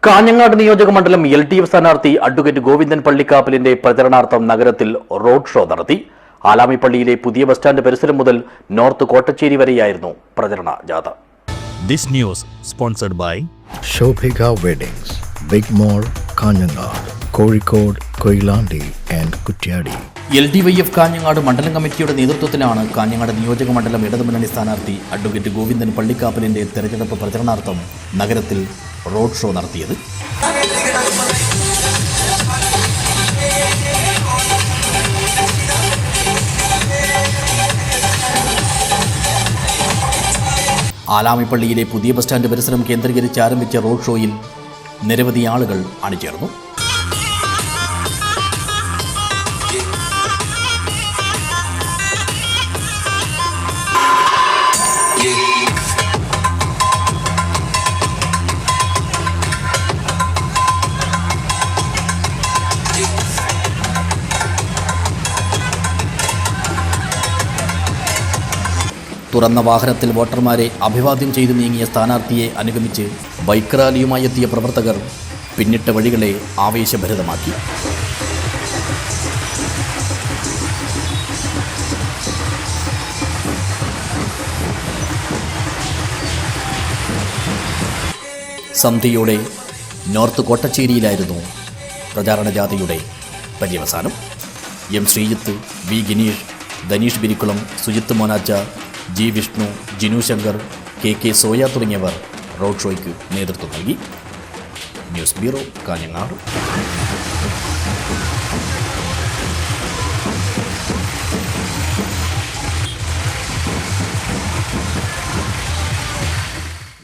കാഞ്ഞങ്ങാട് നിയോജക മണ്ഡലം LDF സ്ഥാനാർത്ഥി അഡ്വക്കേറ്റ് ഗോവിന്ദൻ പള്ളിക്കാപ്പലിന്റെ പ്രചരണാർത്ഥം നഗരത്തിൽ റോഡ് ഷോ നടത്തി. ആലാമിപ്പള്ളിയിലെ പുതിയ ബസ് സ്റ്റാൻഡ് പരിസരം മുതൽ നോർത്ത് കോട്ടച്ചേരി വരെയായിരുന്നു പ്രചരണ ജാഥ. This news sponsored by Shobhika Weddings, Big Mall, Kaanyangad, Kozhikode, Koilandi and Kuttiyadi. LDYF Kanhangad മണ്ഡലം കമ്മിറ്റിയുടെ നേതൃത്വത്തിലാണ് കാഞ്ഞങ്ങാട് നിയോജക മണ്ഡലം ഇടതുമുന്നണി സ്ഥാനാർത്ഥി അഡ്വക്കേറ്റ് ഗോവിന്ദൻ പള്ളിക്കാപ്പലിന്റെ തെരഞ്ഞെടുപ്പ് പ്രചരണാർത്ഥം നഗരത്തിൽ റോഡ് ഷോ നടത്തിയത്. ആലാമിപ്പള്ളിയിലെ പുതിയ ബസ് സ്റ്റാൻഡ് പരിസരം കേന്ദ്രീകരിച്ച് ആരംഭിച്ച റോഡ് ഷോയിൽ നിരവധി ആളുകൾ അണിചേർന്നു. തുറന്ന വാഹനത്തിൽ വോട്ടർമാരെ അഭിവാദ്യം ചെയ്തു നീങ്ങിയ സ്ഥാനാർത്ഥിയെ അനുഗമിച്ച് ബൈക്ക് റാലിയുമായി എത്തിയ പ്രവർത്തകർ പിന്നിട്ട വഴികളെ ആവേശഭരിതമാക്കി. സന്ധ്യയോടെ നോർത്ത് കോട്ടച്ചേരിയിലായിരുന്നു പ്രചാരണ ജാഥയുടെ പര്യവസാനം. M. Sreejith, V. Gineesh, Dhaneesh Birikkulam, Sujith Monacha, G. Vishnu, Jinu Shankar, KK Soya തുടങ്ങിയവർ റോഡ് ഷോയ്ക്ക് നേതൃത്വം നൽകി. News bureau, Kanhangad.